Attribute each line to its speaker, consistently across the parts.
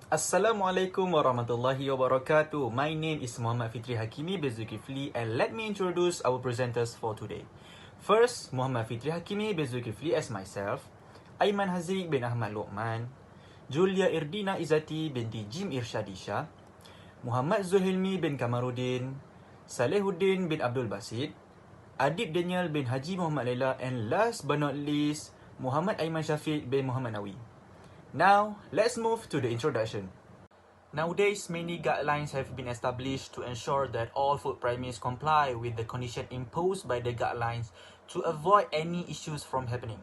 Speaker 1: Assalamualaikum warahmatullahi wabarakatuh. My name is Muhammad Fitri Hakimi bin Zulkifli, and let me introduce our presenters for today. First, Muhammad Fitri Hakimi bin Zulkifli as myself, Aiman Haziq bin Ahmad Luqman, Julia Irdina Izzati binti Jim Irshadisha, Muhammad Zulhilmi bin Kamaruddin, Salehuddin bin Abdul Basit, Adib Daniel bin Haji Muhammad Laila, and last but not least, Muhammad Aiman Syafiq bin Muhammad Nawi. Now, let's move to the introduction. Nowadays, many guidelines have been established to ensure that all food premises comply with the condition imposed by the guidelines to avoid any issues from happening.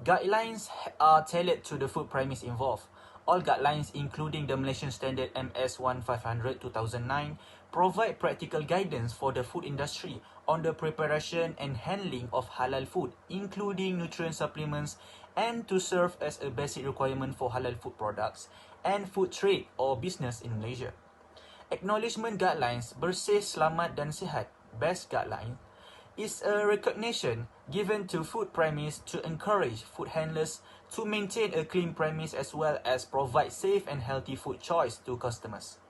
Speaker 1: Guidelines are tailored to the food premise involved. All guidelines, including the Malaysian Standard MS-1500-2009, provide practical guidance for the food industry on the preparation and handling of halal food, including nutrient supplements, and to serve as a basic requirement for halal food products and food trade or business in Malaysia. Acknowledgement Guidelines Bersih, Selamat dan Sihat (BEST) guideline is a recognition given to food premise to encourage food handlers to maintain a clean premise as well as provide safe and healthy food choice to customers.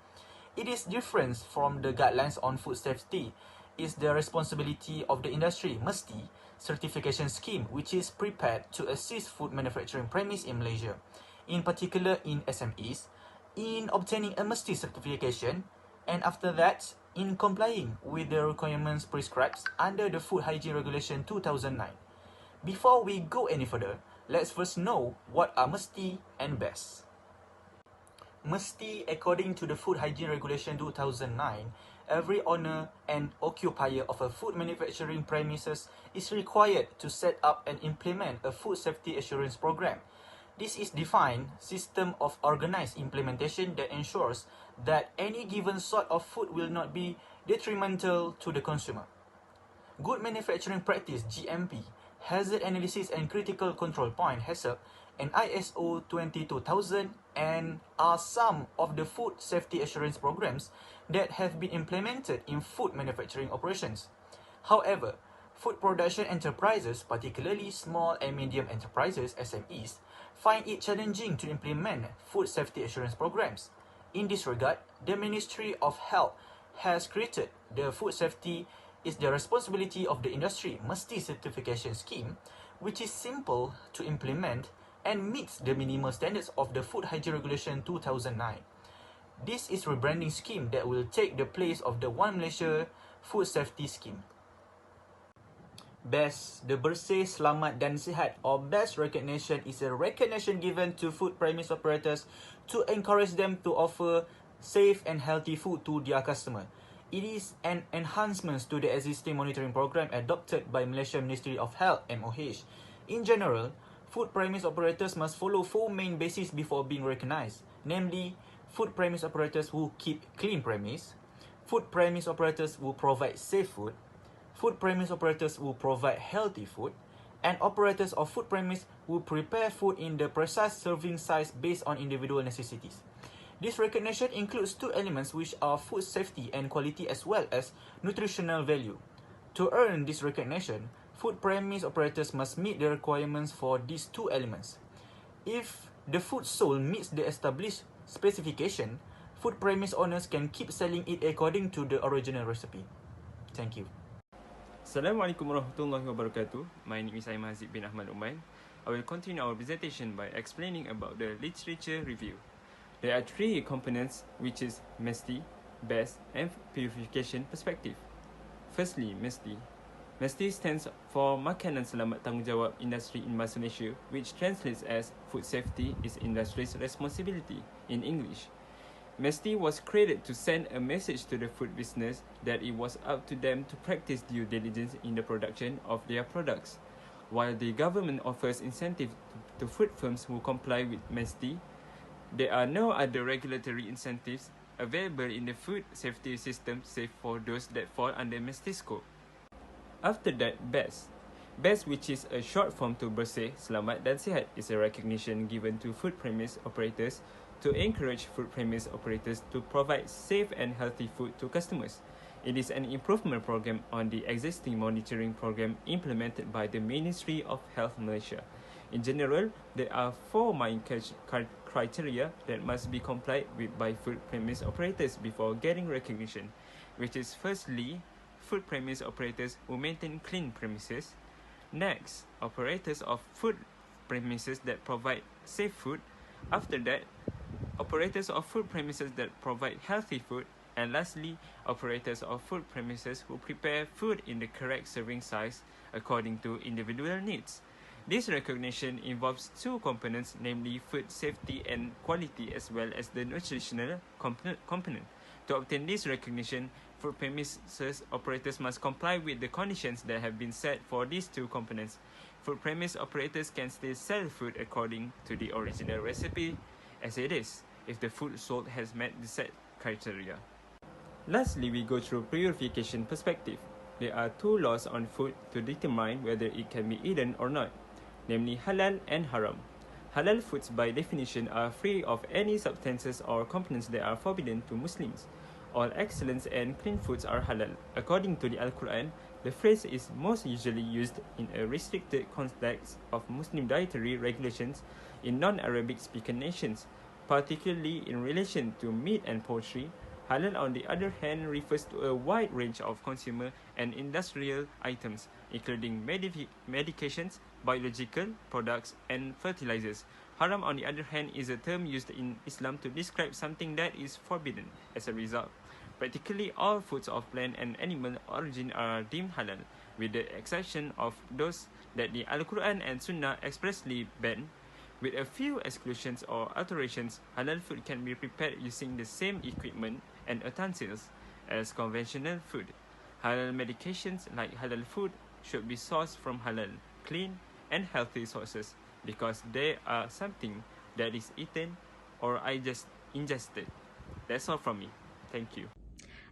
Speaker 1: It is different from the guidelines on food safety. Is the responsibility of the industry mesti certification scheme, which is prepared to assist food manufacturing premise in Malaysia, in particular in SMEs, in obtaining a mesti certification, and after that, in complying with the requirements prescribed under the Food Hygiene Regulation 2009. Before we go any further, let's first know what are mesti and best. Mesti, according to the Food Hygiene Regulation 2009, every owner and occupier of a food manufacturing premises is required to set up and implement a food safety assurance program. This is defined system of organized implementation that ensures that any given sort of food will not be detrimental to the consumer. Good Manufacturing Practice (GMP), Hazard Analysis and Critical Control Point (HACCP), and ISO 22000 and are some of the food safety assurance programs that have been implemented in food manufacturing operations. However, food production enterprises, particularly small and medium enterprises (SMEs), find it challenging to implement food safety assurance programs. In this regard, the Ministry of Health has created the Food Safety is the Responsibility of the Industry Mesti certification scheme, which is simple to implement and meets the minimal standards of the Food Hygiene Regulation 2009. This is a rebranding scheme that will take the place of the One Malaysia Food Safety Scheme. BEST, the Bersih, Selamat dan Sihat or BEST recognition is a recognition given to food premise operators to encourage them to offer safe and healthy food to their customer. It is an enhancement to the existing monitoring program adopted by Malaysian Ministry of Health (MOH). In general, food premise operators must follow four main bases before being recognized, namely, food premise operators who keep clean premise, food premise operators who provide safe food premise operators who provide healthy food, and operators of food premise who prepare food in the precise serving size based on individual necessities. This recognition includes two elements which are food safety and quality as well as nutritional value. To earn this recognition, food premise operators must meet the requirements for these two elements. If the food sold meets the established specification, food premise owners can keep selling it according to the original recipe. Thank you.
Speaker 2: Assalamualaikum warahmatullahi wabarakatuh. My name is Aiman Haziq bin Ahmad Luqman. I will continue our presentation by explaining about the literature review. There are three components, which is mesti, best, and purification perspective. Firstly, mesti. Mesti stands for Makanan Selamat Tanggungjawab Industri in Bahasa Malaysia, which translates as Food Safety is Industry's Responsibility in English. Mesti was created to send a message to the food business that it was up to them to practice due diligence in the production of their products. While the government offers incentive to food firms who comply with mesti, there are no other regulatory incentives available in the food safety system save for those that fall under mesti scope. After that, BEST. BEST, which is a short form to Bersih, Selamat dan Sihat, is a recognition given to food premise operators to encourage food premise operators to provide safe and healthy food to customers. It is an improvement program on the existing monitoring program implemented by the Ministry of Health Malaysia. In general, there are four main criteria that must be complied with by food premise operators before getting recognition, which is firstly, food premise operators who maintain clean premises. Next, operators of food premises that provide safe food. After that, operators of food premises that provide healthy food. And lastly, operators of food premises who prepare food in the correct serving size according to individual needs. This recognition involves two components, namely food safety and quality, as well as the nutritional component. To obtain this recognition, food premises operators must comply with the conditions that have been set for these two components. Food premise operators can still sell food according to the original recipe as it is, if the food sold has met the set criteria. Lastly, we go through purification perspective. There are two laws on food to determine whether it can be eaten or not, namely halal and haram. Halal foods by definition are free of any substances or components that are forbidden to Muslims. All excellent and clean foods are halal. According to the Al-Quran, the phrase is most usually used in a restricted context of Muslim dietary regulations in non-Arabic speaking nations, particularly in relation to meat and poultry. Halal, on the other hand, refers to a wide range of consumer and industrial items, including medications, biological products, and fertilizers. Haram, on the other hand, is a term used in Islam to describe something that is forbidden. As a result, practically all foods of plant and animal origin are deemed halal, with the exception of those that the Al-Quran and Sunnah expressly ban. With a few exclusions or alterations, halal food can be prepared using the same equipment and utensils as conventional food. Halal medications like halal food should be sourced from halal, clean, and healthy sources because they are something that is eaten or ingested. That's all from me. Thank you.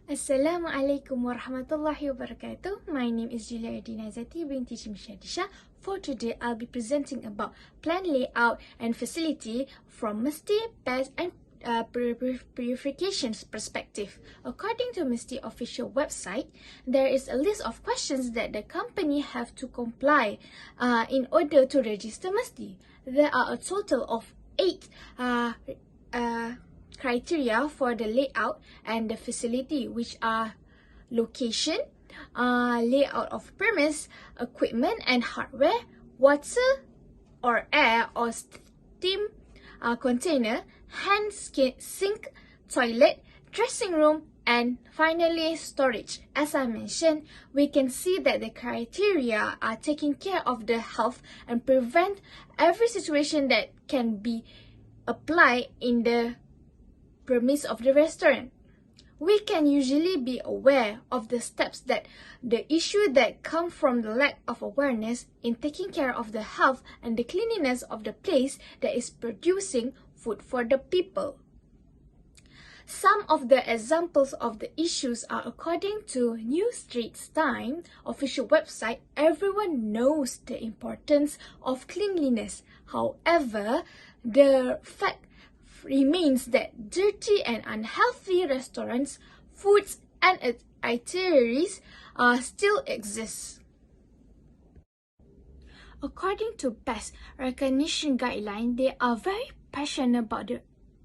Speaker 3: Assalamualaikum warahmatullahi wabarakatuh. My name is Julia Dinazati binti Shimshadisha. For today, I'll be presenting about plan layout and facility from Mesti, PES and purifications perspective. According to Mesti official website, there is a list of questions that the company have to comply in order to register Mesti. There are a total of 8 criteria for the layout and the facility, which are location, layout of premise, equipment and hardware, water or air or steam container, sink, toilet, dressing room, and finally storage. As I mentioned, we can see that the criteria are taking care of the health and prevent every situation that can be applied in the premise of the restaurant. We can usually be aware of the steps that the issue that come from the lack of awareness in taking care of the health and the cleanliness of the place that is producing food for the people. Some of the examples of the issues are according to New Straits Times official website. Everyone knows the importance of cleanliness. However, the fact remains that dirty and unhealthy restaurants, foods, and itineraries still exist. According to PES recognition guideline, they are very passionate about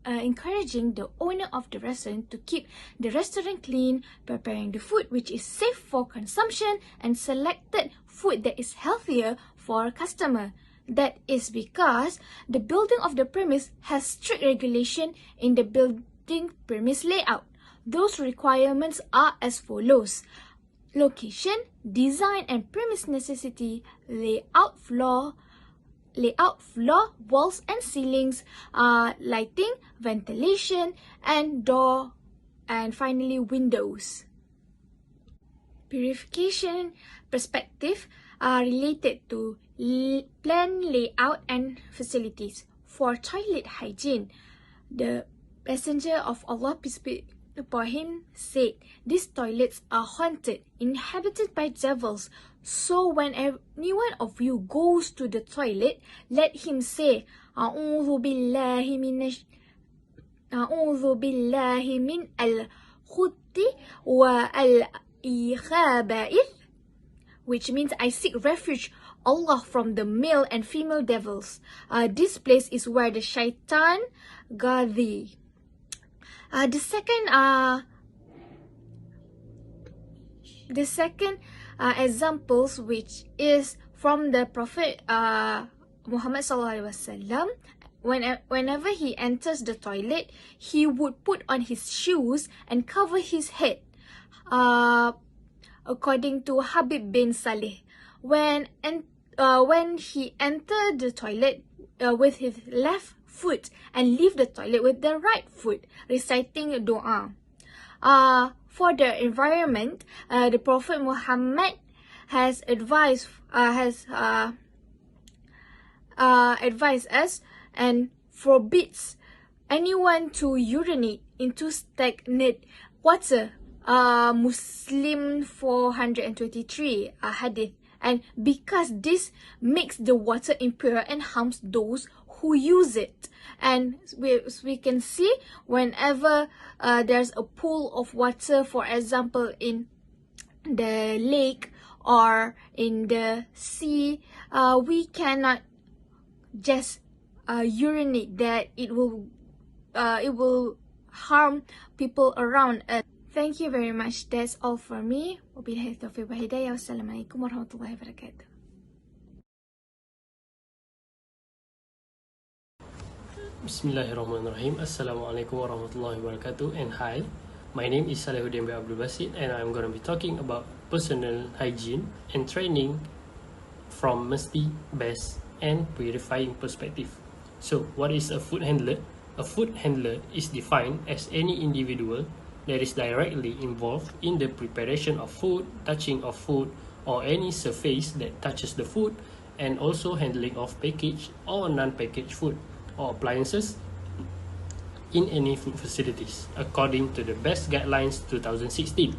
Speaker 3: encouraging the owner of the restaurant to keep the restaurant clean, preparing the food which is safe for consumption, and selected food that is healthier for customer. That is because the building of the premise has strict regulation in the building premise layout. Those requirements are as follows: location, design and premise necessity, layout floor, walls and ceilings, lighting, ventilation, and door, and finally windows. Purification perspective are related to plan layout and facilities. For toilet hygiene, the Messenger of Allah, peace be upon him, said, "These toilets are haunted, inhabited by devils. So when any one of you goes to the toilet, let him say, A'udhu billahi min al-khutti wa al-khaba'ith," which means I seek refuge Allah from the male and female devils. This place is where the shaitan gather. The second examples, which is from the Prophet Muhammad sallallahu alaihi wasallam. Whenever he enters the toilet, he would put on his shoes and cover his head. According to Habib bin Saleh, when he entered the toilet with his left foot and leave the toilet with the right foot, reciting dua. For the environment, the Prophet Muhammad has advised us and forbids anyone to urinate into stagnant water. Muslim 423 hadith. And because this makes the water impure and harms those who use it. And we can see whenever there's a pool of water, for example in the lake or in the sea, we cannot just urinate that. It will harm people around us. Thank you very much. That's all for me. Wabillahi taufiq wal hidayah. Wassalamualaikum warahmatullahi wabarakatuh.
Speaker 4: Bismillahirrahmanirrahim. Assalamualaikum warahmatullahi wabarakatuh. And hi, my name is Salehuddin bin Abdul Basit, and I'm going to be talking about personal hygiene and training from mesti, best, and purifying perspective. So, what is a food handler? A food handler is defined as any individual that is directly involved in the preparation of food, touching of food, or any surface that touches the food, and also handling of packaged or non-packaged food or appliances in any food facilities, according to the Best Guidelines 2016.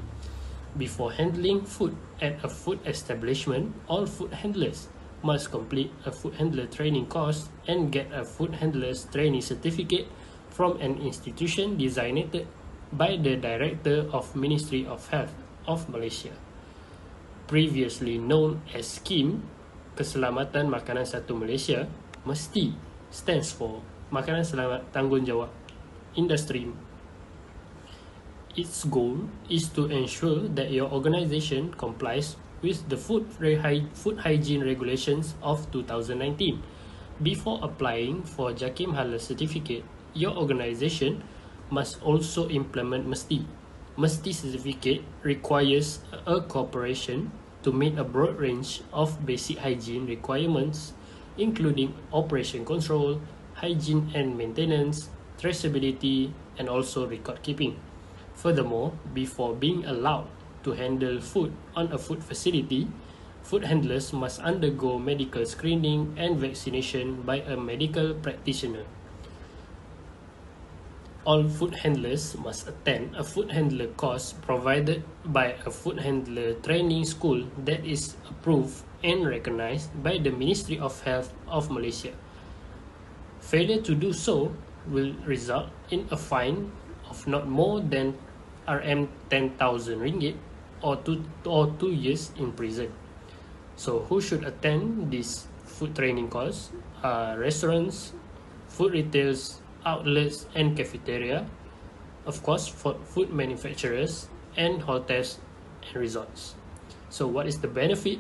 Speaker 4: Before handling food at a food establishment, all food handlers must complete a food handler training course and get a food handler's training certificate from an institution designated by the Director of Ministry of Health of Malaysia, previously known as SKIM, Keselamatan Makanan Satu Malaysia. Mesti stands for Makanan Selamat Tanggungjawab Industri. Its goal is to ensure that your organisation complies with the food hygiene regulations of 2019. Before applying for JAKIM Halal certificate, your organisation must also implement Mesti. Mesti certificate requires a corporation to meet a broad range of basic hygiene requirements, including operation control, hygiene and maintenance, traceability, and also record keeping. Furthermore, before being allowed to handle food on a food facility, food handlers must undergo medical screening and vaccination by a medical practitioner. All food handlers must attend a food handler course provided by a food handler training school that is approved and recognized by the Ministry of Health of Malaysia. Failure to do so will result in a fine of not more than Rm10,000 ringgit or 2 years in prison. So who should attend this food training course? Restaurants, food retailers, outlets and cafeteria, of course for food manufacturers, and hotels and resorts. So what is the benefit?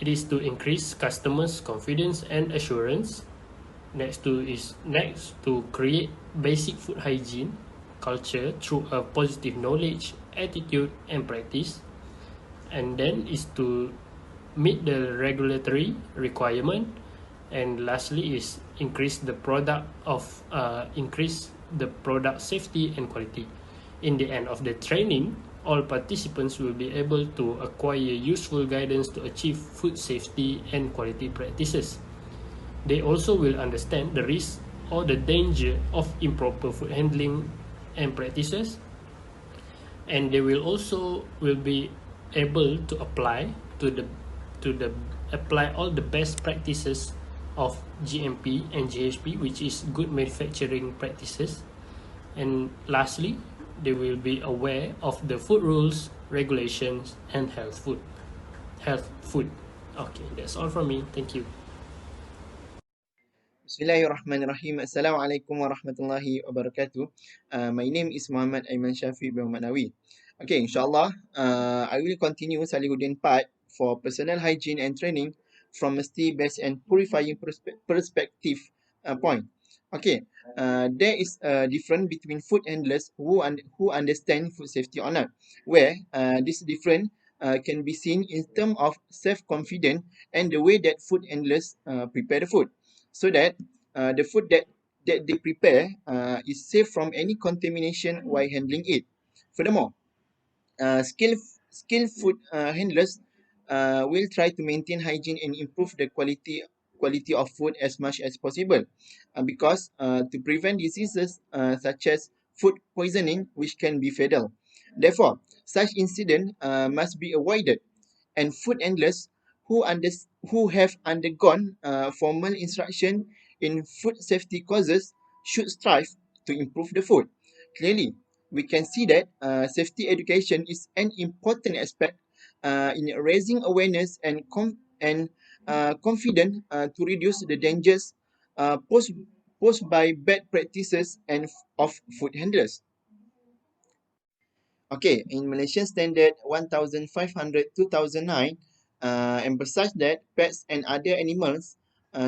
Speaker 4: It is to increase customers' confidence and assurance. Next to create basic food hygiene culture through a positive knowledge, attitude and practice. And then is to meet the regulatory requirement. And lastly is increase the product safety and quality. In the end of the training, all participants will be able to acquire useful guidance to achieve food safety and quality practices. They also will understand the risk or the danger of improper food handling and practices, and they will be able to apply all the best practices of GMP and GHP, which is good manufacturing practices. And lastly, they will be aware of the food rules, regulations, and health food. Okay, that's all from me. Thank you.
Speaker 5: Bismillahirrahmanirrahim. Assalamualaikum warahmatullahi wabarakatuh. My name is Muhammad Aiman Syafiq bin Muhammad Nawi. Okay, insyaAllah, I will continue Salihuddin part for personal hygiene and training from mesti best and purifying perspective point. Okay, there is a difference between food handlers who understand food safety or not, where this difference can be seen in terms of self-confidence and the way that food handlers prepare the food, so that the food that they prepare is safe from any contamination while handling it. Furthermore, uh, skill skilled food handlers will try to maintain hygiene and improve the quality of food as much as possible, because to prevent diseases such as food poisoning, which can be fatal. Therefore, such incident must be avoided, and food handlers who have undergone formal instruction in food safety courses should strive to improve the food. Clearly, we can see that safety education is an important aspect in raising awareness and confidence to reduce the dangers posed by bad practices of food handlers. Okay, in Malaysian Standard 1500/2009, emphasize that pets and other animals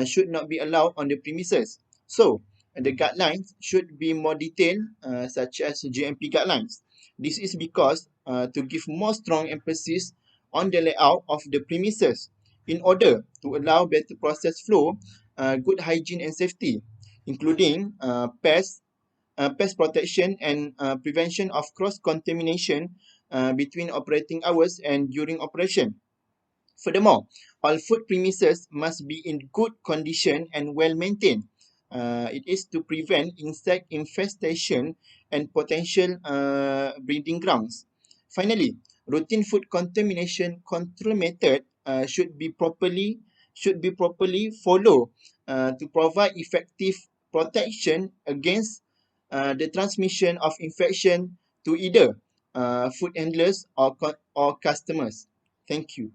Speaker 5: should not be allowed on the premises. So, the guidelines should be more detailed, such as GMP guidelines. This is because to give more strong emphasis on the layout of the premises in order to allow better process flow, good hygiene and safety, including pest protection and prevention of cross-contamination between operating hours and during operation. Furthermore, all food premises must be in good condition and well maintained. It is to prevent insect infestation and potential breeding grounds. Finally, routine food contamination control method should be properly followed to provide effective protection against the transmission of infection to either food handlers or customers. Thank you.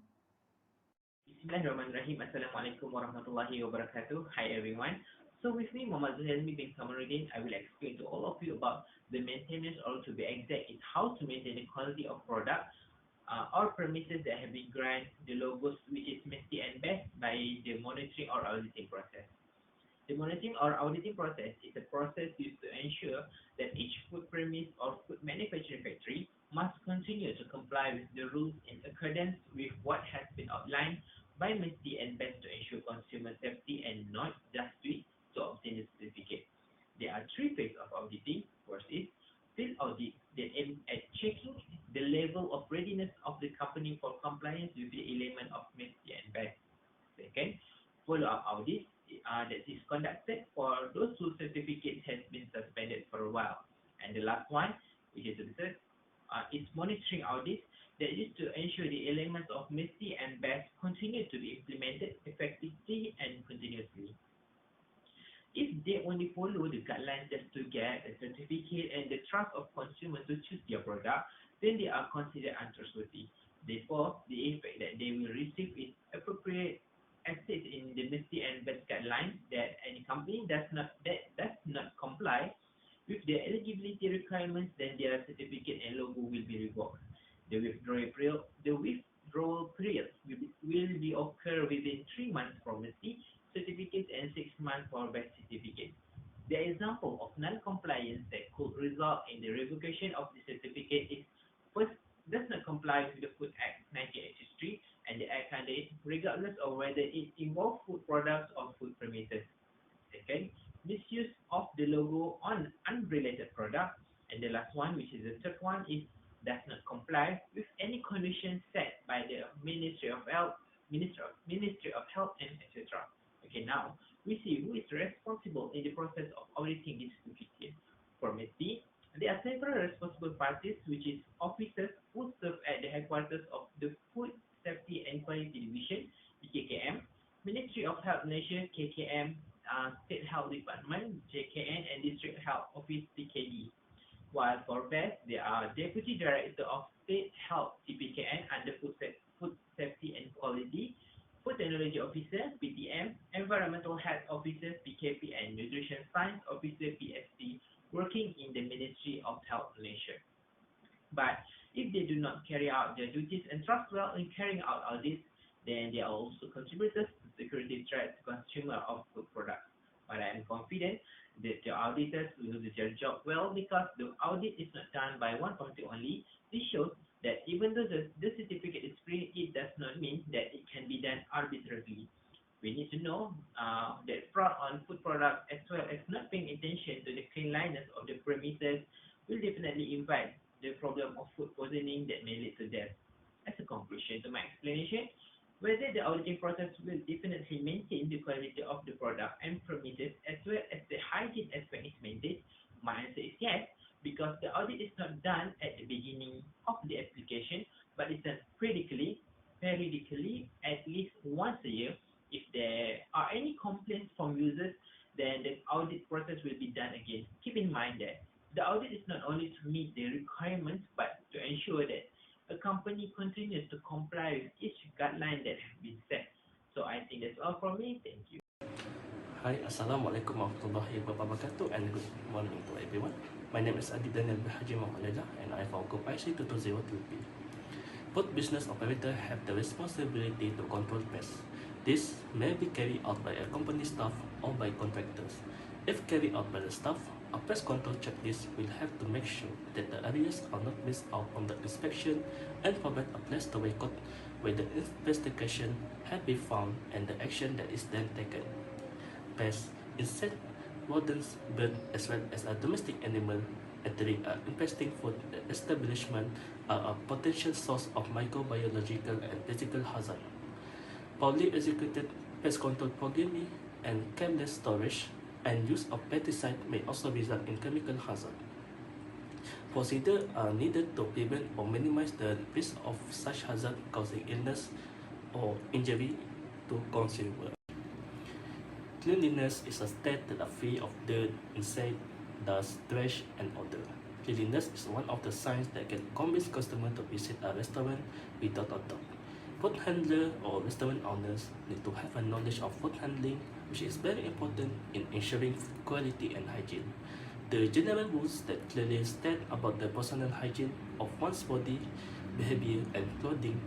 Speaker 6: Bismillahirrahmanirrahim. Assalamualaikum warahmatullahi wabarakatuh. Hi everyone. So with me, Muhammad Zuhailmi bin Kamaruddin, I will explain to all of you about the maintenance, or to be exact, is how to maintain the quality of product or premises that have been granted the logos which is mesti and best by the monitoring or auditing process. The monitoring or auditing process is a process used to ensure that each food premise or food manufacturing factory must continue to comply with the rules in accordance with what has been outlined by MISTI and best to ensure consumer safety and not just to obtain the certificate. There are three phases of auditing. First is field audit that aim at checking the level of readiness of the company for compliance with the element of MISTI and best. Second, follow-up audit that is conducted for those whose certificate has been suspended for a while. And the last one, which is the third, is monitoring audit that is to ensure the elements of MISTI and BEST continue to be implemented effectively and continuously. If they only follow the guidelines just to get a certificate and the trust of consumers to choose their product, then they are considered untrustworthy. Therefore, the effect that they will receive is appropriate as stated in the MISTI and BEST guidelines that any company does not comply with the eligibility requirements, then their certificate and logo will be revoked. The withdrawal period will be occur within 3 months for MISTI certificates and 6 months for BEST certificates. The example of non-compliance that could result in the revocation of the certificate is: first, does not comply with the Food Act 1983 and the Act under it, regardless of whether it involves food products or food premises. Second, misuse of the logo on unrelated products. And the last one, which is the third one, is does not comply with any conditions set by the Ministry of Health, and etc. Okay, now we see who is responsible in the process of auditing this certificate. For MSP, there are several responsible parties, which is officers who serve at the headquarters of the Food Safety and Quality Division, (KKM), Ministry of Health Malaysia, (KKM), State Health Department, (JKN), and District Health Office, (DKD). While for BEST, they are Deputy Director of State Health, (CPKN), under Food Safety and Quality, Food Technology Officer, PTM, Environmental Health Officer, PKP, and Nutrition Science Officer, PSC, working in the Ministry of Health Malaysia. But if they do not carry out their duties and trust well in carrying out audits, then they are also contributors to security threat to consumer of food products. But I am confident that the auditors will do their job well because the audit is not done by one committee only. This shows that even though the certificate is free, it does not mean that it can be done arbitrarily. We need to know that fraud on food products as well as not paying attention to the cleanliness of the premises will definitely impact the problem of food poisoning that may lead to death. As a conclusion to my explanation, whether the auditing process will definitely maintain the quality of the product and premises as well as the hygiene aspect is maintained, my answer is yes, because the audit is not done at the beginning of the application, but is done periodically, at least once a year. If there are any complaints from users, then the audit process will be done again. Keep in mind that the audit is not only to meet the requirements, but to ensure that a company continues to comply with each guideline that has been set. So I think that's all from me. Thank you.
Speaker 7: Hi, Assalamualaikum warahmatullahi wabarakatuh and good morning to everyone. My name is Adi Daniel Haji Muhammad and I am from Group IC200. Both business operators have the responsibility to control pests. This may be carried out by a company staff or by contractors. If carried out by the staff, a pest control checklist will have to make sure that the areas are not missed out on the inspection and provide a place to record where the investigation has been found and the action that is then taken. Pests, insects, rodents, birds, as well as a domestic animal entering an infesting food establishment are a potential source of microbiological and physical hazard. Poorly executed pest control programming and careless storage and use of pesticide may also result in chemical hazard. Procedures are needed to prevent or minimize the risk of such hazard causing illness or injury to consumer. Cleanliness is a state that are free of dirt, insect, dust, trash, and odor. Cleanliness is one of the signs that can convince customers to visit a restaurant without a doubt. Food handler or restaurant owners need to have a knowledge of food handling, which is very important in ensuring food quality and hygiene. The general rules that clearly state about the personal hygiene of one's body, behavior, and clothing,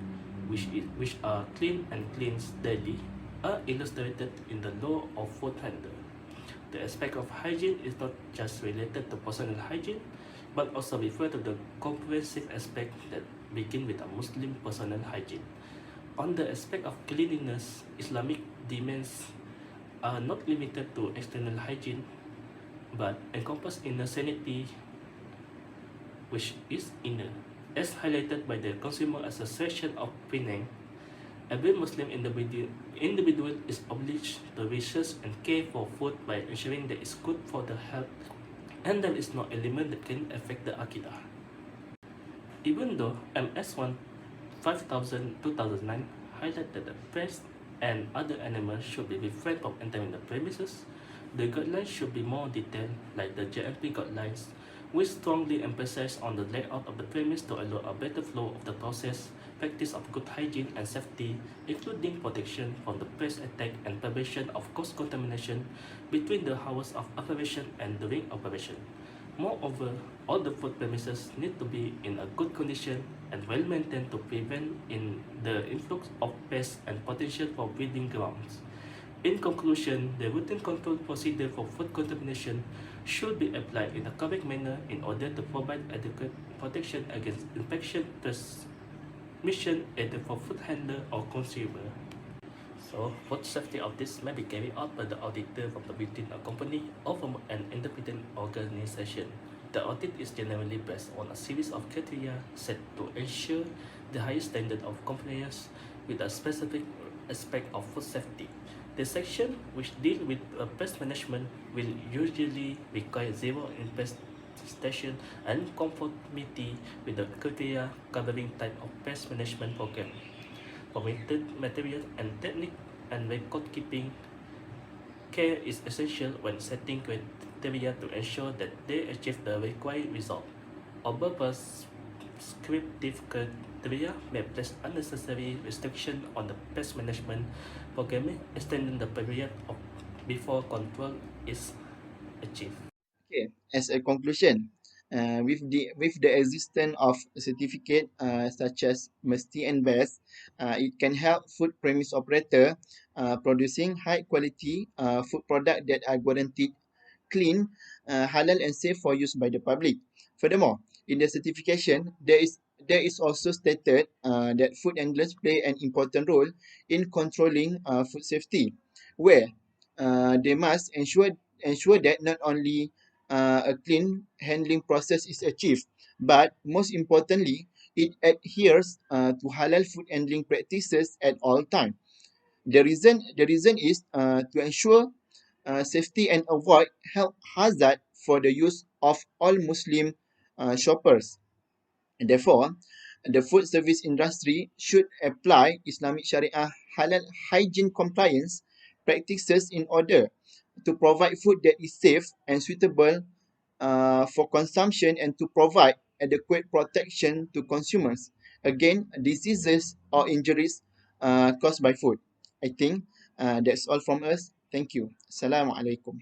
Speaker 7: which are clean and cleansed daily, are illustrated in the law of food handler. The aspect of hygiene is not just related to personal hygiene, but also refer to the comprehensive aspect that begin with a Muslim personal hygiene. On the aspect of cleanliness, Islamic demands are not limited to external hygiene, but encompass inner sanity, which is inner. As highlighted by the Consumer Association of Penang, every Muslim individual is obliged to research and care for food by ensuring that it's good for the health and there is no element that can affect the Aqidah. Even though MS1 5000 2009 highlighted that the pests and other animals should be refrained from entering the premises, the guidelines should be more detailed, like the JMP guidelines, which strongly emphasize on the layout of the premise to allow a better flow of the process, practice of good hygiene and safety, including protection from the pest attack and prevention of cross-contamination between the hours of operation and during operation. Moreover, all the food premises need to be in a good condition and well maintained to prevent the influx of pests and potential for breeding grounds. In conclusion, the routine control procedure for food contamination should be applied in a correct manner in order to provide adequate protection against infection transmission either for food handler or consumer. So, food safety audits may be carried out by the auditor from within a company or from an independent organization. The audit is generally based on a series of criteria set to ensure the highest standard of compliance with a specific aspect of food safety. The section which deal with pest management will usually require zero infestation and conformity with the criteria covering type of pest management program. Permitted material and technique and record keeping care is essential when setting criteria to ensure that they achieve the required result. Overall prescriptive criteria may place unnecessary restriction on the pest management programming, extending the period of before control is achieved.
Speaker 5: Okay, as a conclusion, with the existence of certificate such as Mesti and Best, it can help food premise operator producing high quality food product that are guaranteed clean, halal and safe for use by the public. Furthermore, in the certification, there is also stated that food handlers play an important role in controlling food safety, where they must ensure that not only a clean handling process is achieved, but most importantly, it adheres to halal food handling practices at all time. The reason is to ensure safety and avoid health hazard for the use of all Muslim shoppers. Therefore, the food service industry should apply Islamic Sharia halal hygiene compliance practices in order to provide food that is safe and suitable for consumption and to provide adequate protection to consumers against diseases or injuries caused by food. I think that's all from us. Thank you. Assalamualaikum.